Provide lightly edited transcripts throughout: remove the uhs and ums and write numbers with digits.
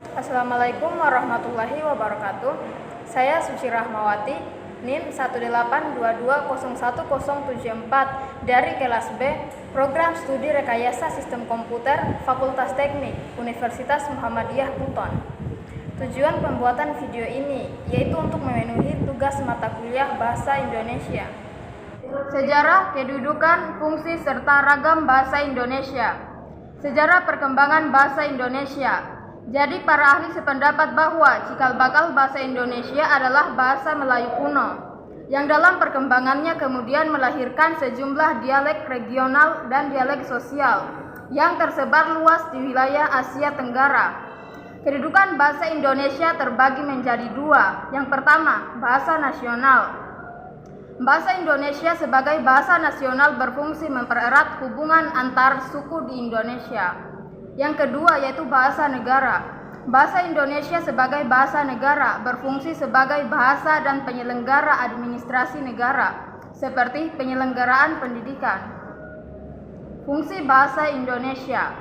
Assalamualaikum warahmatullahi wabarakatuh. Saya Suci Rahmawati, NIM 182201074 dari kelas B, Program Studi Rekayasa Sistem Komputer, Fakultas Teknik, Universitas Muhammadiyah Buton. Tujuan pembuatan video ini yaitu untuk memenuhi tugas mata kuliah Bahasa Indonesia. Sejarah, kedudukan, fungsi, serta ragam bahasa Indonesia. Sejarah perkembangan bahasa Indonesia. Jadi para ahli sependapat bahwa cikal bakal bahasa Indonesia adalah bahasa Melayu kuno, yang dalam perkembangannya kemudian melahirkan sejumlah dialek regional dan dialek sosial yang tersebar luas di wilayah Asia Tenggara. Kedudukan bahasa Indonesia terbagi menjadi dua. Yang pertama, bahasa nasional. Bahasa Indonesia sebagai bahasa nasional berfungsi mempererat hubungan antar suku di Indonesia. Yang kedua yaitu bahasa negara. Bahasa Indonesia sebagai bahasa negara berfungsi sebagai bahasa dan penyelenggara administrasi negara, seperti penyelenggaraan pendidikan. Fungsi bahasa Indonesia.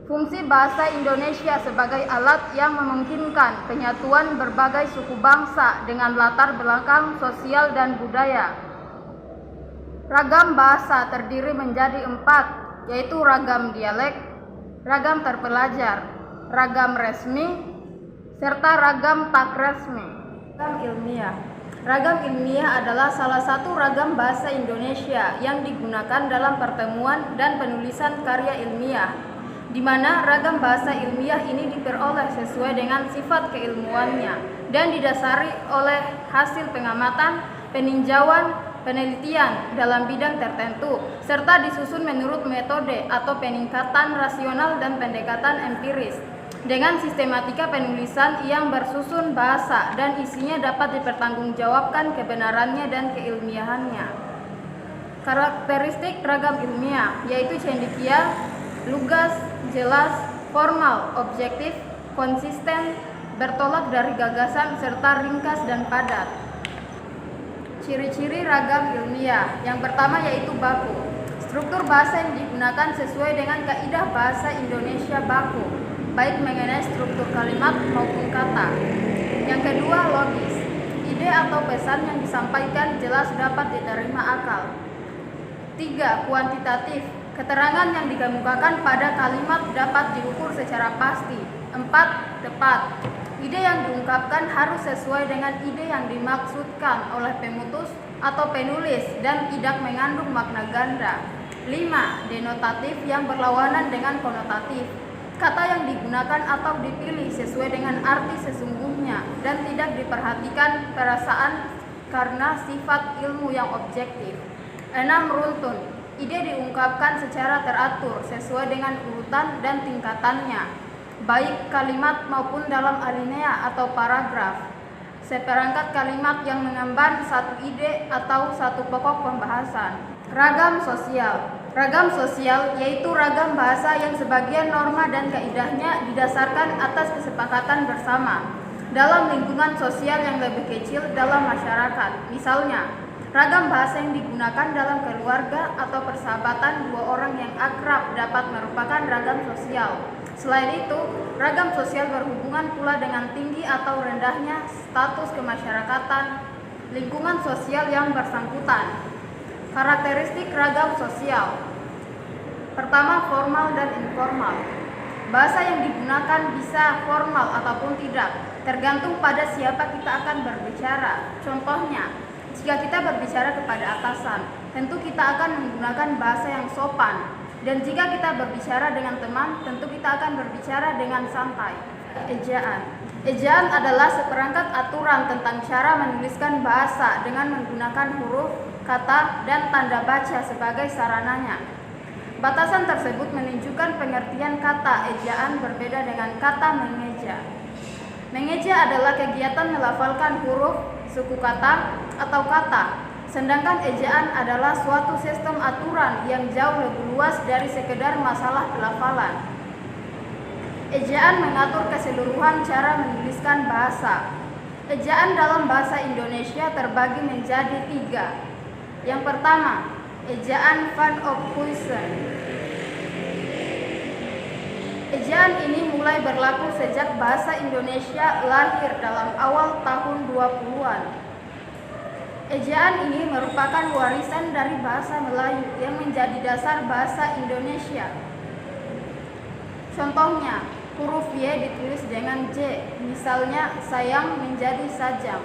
Fungsi bahasa Indonesia sebagai alat yang memungkinkan penyatuan berbagai suku bangsa dengan latar belakang sosial dan budaya. Ragam bahasa terdiri menjadi 4, yaitu ragam dialek, ragam terpelajar, ragam resmi, serta ragam tak resmi. Ragam ilmiah. Ragam ilmiah adalah salah satu ragam bahasa Indonesia yang digunakan dalam pertemuan dan penulisan karya ilmiah, di mana ragam bahasa ilmiah ini diperoleh sesuai dengan sifat keilmuannya dan didasari oleh hasil pengamatan, peninjauan, penelitian dalam bidang tertentu, serta disusun menurut metode atau peningkatan rasional dan pendekatan empiris, dengan sistematika penulisan yang bersusun bahasa dan isinya dapat dipertanggungjawabkan kebenarannya dan keilmiahannya. Karakteristik ragam ilmiah yaitu cendekia, lugas, jelas, formal, objektif, konsisten, bertolak dari gagasan, serta ringkas dan padat. Ciri-ciri ragam ilmiah. Yang pertama yaitu baku. Struktur bahasa yang digunakan sesuai dengan kaidah bahasa Indonesia baku, baik mengenai struktur kalimat maupun kata. Yang kedua logis. Ide atau pesan yang disampaikan jelas dapat diterima akal. 3. Kuantitatif. Keterangan yang dikemukakan pada kalimat dapat diukur secara pasti. 4. Tepat. Ide yang diungkapkan harus sesuai dengan ide yang dimaksudkan oleh pemutus atau penulis dan tidak mengandung makna ganda. 5. Denotatif yang berlawanan dengan konotatif. Kata yang digunakan atau dipilih sesuai dengan arti sesungguhnya dan tidak diperhatikan perasaan karena sifat ilmu yang objektif. 6. Runtun. Ide diungkapkan secara teratur sesuai dengan urutan dan tingkatannya, baik kalimat maupun dalam alinea atau paragraf. Seperangkat kalimat yang mengemban satu ide atau satu pokok pembahasan. Ragam sosial. Ragam sosial yaitu ragam bahasa yang sebagian norma dan kaidahnya didasarkan atas kesepakatan bersama dalam lingkungan sosial yang lebih kecil dalam masyarakat. Misalnya, ragam bahasa yang digunakan dalam keluarga atau persahabatan dua orang yang akrab dapat merupakan ragam sosial. Selain itu, ragam sosial berhubungan pula dengan tinggi atau rendahnya status kemasyarakatan lingkungan sosial yang bersangkutan. Karakteristik ragam sosial. Pertama, formal dan informal. Bahasa yang digunakan bisa formal ataupun tidak, tergantung pada siapa kita akan berbicara. Contohnya, jika kita berbicara kepada atasan, tentu kita akan menggunakan bahasa yang sopan. Dan jika kita berbicara dengan teman, tentu kita akan berbicara dengan santai. Ejaan. Ejaan adalah seperangkat aturan tentang cara menuliskan bahasa dengan menggunakan huruf, kata, dan tanda baca sebagai sarananya. Batasan tersebut menunjukkan pengertian kata ejaan berbeda dengan kata mengeja. Mengeja adalah kegiatan melafalkan huruf, suku kata, atau kata. Sedangkan ejaan adalah suatu sistem aturan yang jauh lebih luas dari sekedar masalah pelafalan. Ejaan mengatur keseluruhan cara menuliskan bahasa. Ejaan dalam bahasa Indonesia terbagi menjadi 3. Yang pertama, ejaan Van Ophuijsen. Ejaan ini mulai berlaku sejak bahasa Indonesia lahir dalam awal tahun 20-an. Ejaan ini merupakan warisan dari bahasa Melayu yang menjadi dasar bahasa Indonesia. Contohnya, huruf Y ditulis dengan J, misalnya sayang menjadi sajam.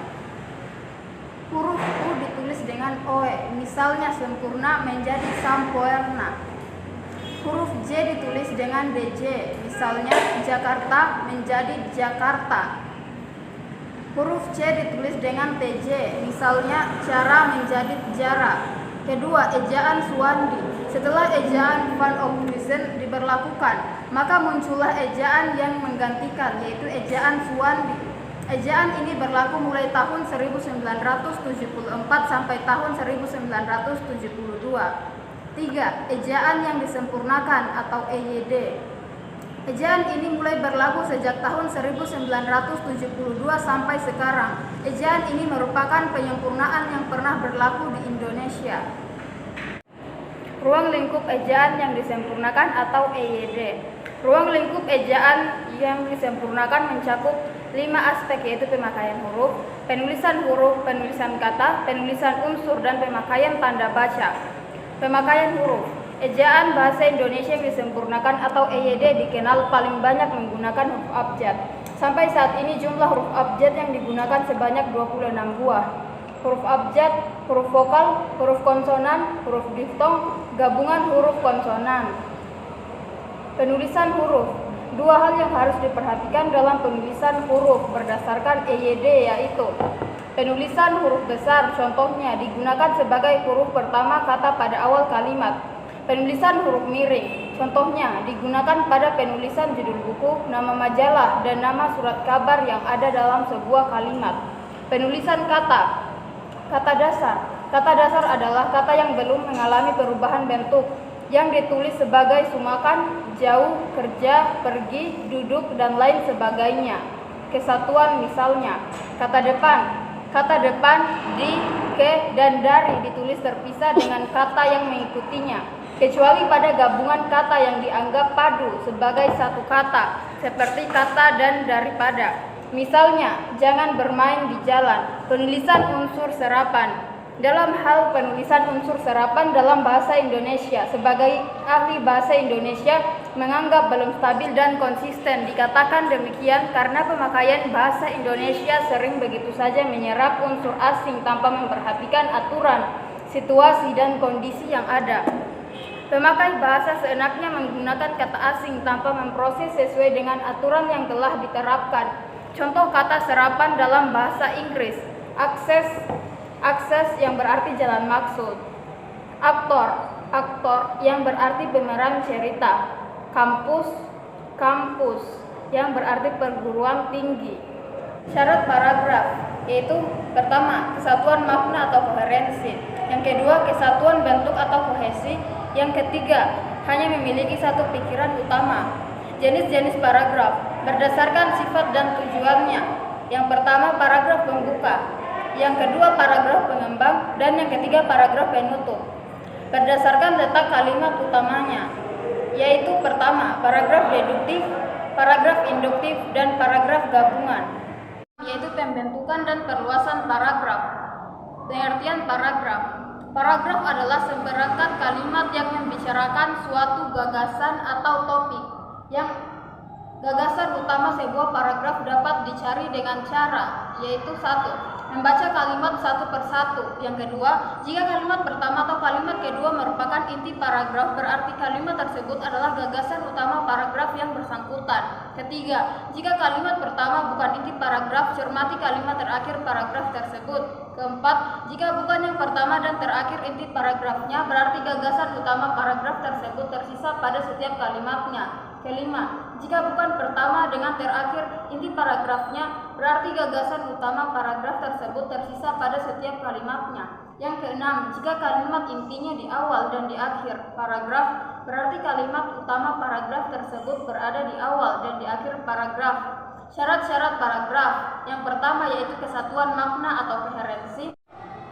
Huruf U ditulis dengan OE, misalnya sempurna menjadi sampoerna. Huruf J ditulis dengan DJ, misalnya Jakarta menjadi Jakarta. Huruf C ditulis dengan TJ, misalnya cara menjadi jara. Kedua, ejaan Suwandi. Setelah ejaan Van Ophuijsen diberlakukan, maka muncullah ejaan yang menggantikan, yaitu ejaan Suwandi. Ejaan ini berlaku mulai tahun 1974 sampai tahun 1972. 3. Ejaan yang disempurnakan atau EYD. Ejaan ini mulai berlaku sejak tahun 1972 sampai sekarang. Ejaan ini merupakan penyempurnaan yang pernah berlaku di Indonesia. Ruang lingkup ejaan yang disempurnakan atau EYD. Ruang lingkup ejaan yang disempurnakan mencakup 5 aspek, yaitu pemakaian huruf, penulisan huruf, penulisan kata, penulisan unsur, dan pemakaian tanda baca. Pemakaian huruf. Ejaan bahasa Indonesia yang disempurnakan atau EYD dikenal paling banyak menggunakan huruf abjad. Sampai saat ini jumlah huruf abjad yang digunakan sebanyak 26 buah. Huruf abjad, huruf vokal, huruf konsonan, huruf diftong, gabungan huruf konsonan. Penulisan huruf. 2 hal yang harus diperhatikan dalam penulisan huruf berdasarkan EYD, yaitu penulisan huruf besar, contohnya digunakan sebagai huruf pertama kata pada awal kalimat. Penulisan huruf miring, contohnya digunakan pada penulisan judul buku, nama majalah, dan nama surat kabar yang ada dalam sebuah kalimat. Penulisan kata. Kata dasar. Kata dasar adalah kata yang belum mengalami perubahan bentuk, yang ditulis sebagai sumakan, jauh, kerja, pergi, duduk, dan lain sebagainya. Kesatuan misalnya, kata depan. Kata depan, di, ke, dan dari ditulis terpisah dengan kata yang mengikutinya, kecuali pada gabungan kata yang dianggap padu sebagai satu kata, seperti kata dan daripada. Misalnya, jangan bermain di jalan. Penulisan unsur serapan. Dalam hal penulisan unsur serapan dalam bahasa Indonesia, sebagai ahli bahasa Indonesia menganggap belum stabil dan konsisten. Dikatakan demikian karena pemakaian bahasa Indonesia sering begitu saja menyerap unsur asing tanpa memperhatikan aturan, situasi, dan kondisi yang ada. Pemakai bahasa seenaknya menggunakan kata asing tanpa memproses sesuai dengan aturan yang telah diterapkan. Contoh kata serapan dalam bahasa Inggris: akses yang berarti jalan maksud. Aktor yang berarti pemeran cerita. Kampus yang berarti perguruan tinggi. Syarat paragraf, yaitu pertama, kesatuan makna atau koherensi. Yang kedua, kesatuan bentuk atau kohesi. Yang ketiga, hanya memiliki satu pikiran utama. Jenis-jenis paragraf berdasarkan sifat dan tujuannya. Yang pertama, paragraf pembuka. Yang kedua, paragraf pengembang. Dan yang ketiga, paragraf penutup. Berdasarkan letak kalimat utamanya, yaitu pertama, paragraf deduktif, paragraf induktif, dan paragraf gabungan, yaitu pembentukan dan perluasan paragraf. Pengertian paragraf. Paragraf adalah seperangkat kalimat yang membicarakan suatu gagasan atau topik. Yang gagasan utama sebuah paragraf dapat dicari dengan cara, yaitu 1. Membaca kalimat satu persatu. Yang kedua, jika kalimat pertama atau kalimat kedua merupakan inti paragraf, berarti kalimat tersebut adalah gagasan utama paragraf yang bersangkutan. Ketiga, jika kalimat pertama bukan inti paragraf, cermati kalimat terakhir paragraf tersebut. Keempat, jika bukan yang pertama dan terakhir inti paragrafnya, berarti gagasan utama paragraf tersebut tersisa pada setiap kalimatnya. Kelima, jika bukan pertama dengan terakhir inti paragrafnya, berarti gagasan utama paragraf tersebut tersisa pada setiap kalimatnya. Yang keenam, jika kalimat intinya di awal dan di akhir paragraf, berarti kalimat utama paragraf tersebut berada di awal dan di akhir paragraf. Syarat-syarat paragraf. Yang pertama yaitu kesatuan makna atau koherensi.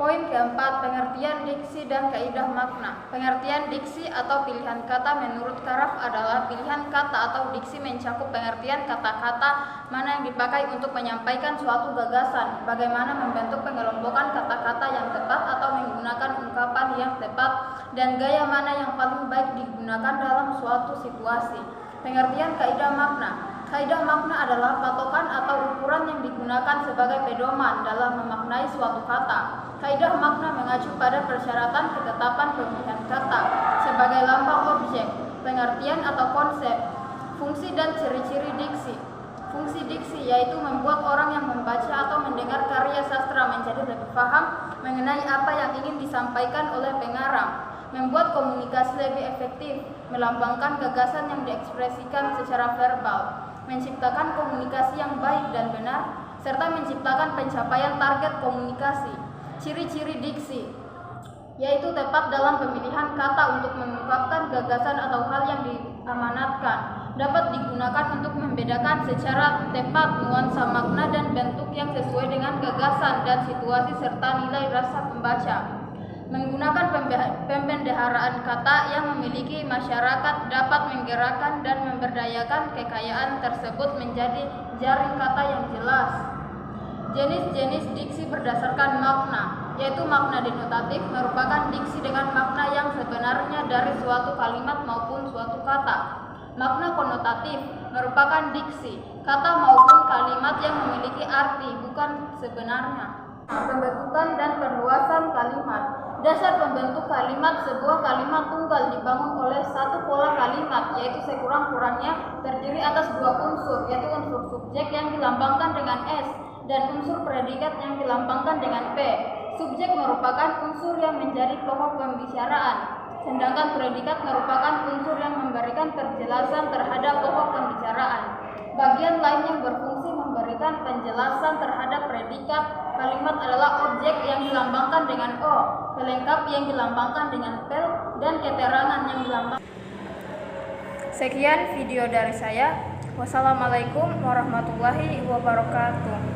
Poin keempat, pengertian diksi dan kaidah makna. Pengertian diksi atau pilihan kata menurut Karaf adalah pilihan kata atau diksi mencakup pengertian kata-kata mana yang dipakai untuk menyampaikan suatu gagasan, bagaimana membentuk pengelompokan kata-kata yang tepat atau menggunakan ungkapan yang tepat, dan gaya mana yang paling baik digunakan dalam suatu situasi. Pengertian kaidah makna. Kaidah makna adalah patokan atau ukuran yang digunakan sebagai pedoman dalam memaknai suatu kata. Kaidah makna mengacu pada persyaratan ketetapan pemilihan kata sebagai lambang objek, pengertian atau konsep, fungsi dan ciri-ciri diksi. Fungsi diksi yaitu membuat orang yang membaca atau mendengar karya sastra menjadi lebih paham mengenai apa yang ingin disampaikan oleh pengarang, membuat komunikasi lebih efektif, melambangkan gagasan yang diekspresikan secara verbal, menciptakan komunikasi yang baik dan benar, serta menciptakan pencapaian target komunikasi. Ciri-ciri diksi yaitu tepat dalam pemilihan kata untuk mengungkapkan gagasan atau hal yang diamanatkan, dapat digunakan untuk membedakan secara tepat nuansa makna dan bentuk yang sesuai dengan gagasan dan situasi serta nilai rasa pembaca. Menggunakan pembendaharaan kata yang memiliki masyarakat dapat menggerakkan dan memberdayakan kekayaan tersebut menjadi jaring kata yang jelas. Jenis-jenis diksi berdasarkan makna, yaitu makna denotatif merupakan diksi dengan makna yang sebenarnya dari suatu kalimat maupun suatu kata. Makna konotatif merupakan diksi, kata maupun kalimat yang memiliki arti bukan sebenarnya. Pembentukan dan perluasan kalimat. Dasar pembentuk kalimat, sebuah kalimat tunggal dibangun oleh satu pola kalimat, yaitu sekurang-kurangnya terdiri atas dua unsur, yaitu unsur subjek yang dilambangkan dengan S dan unsur predikat yang dilambangkan dengan P. Subjek merupakan unsur yang menjadi pokok pembicaraan, sedangkan predikat merupakan unsur yang memberikan penjelasan terhadap pokok pembicaraan. Bagian lain yang berfungsi memberikan penjelasan terhadap predikat kalimat adalah objek yang dilambangkan dengan O, pelengkap yang dilambangkan dengan pel, dan keterangan yang dilambangkan. Sekian video dari saya. Wassalamualaikum warahmatullahi wabarakatuh.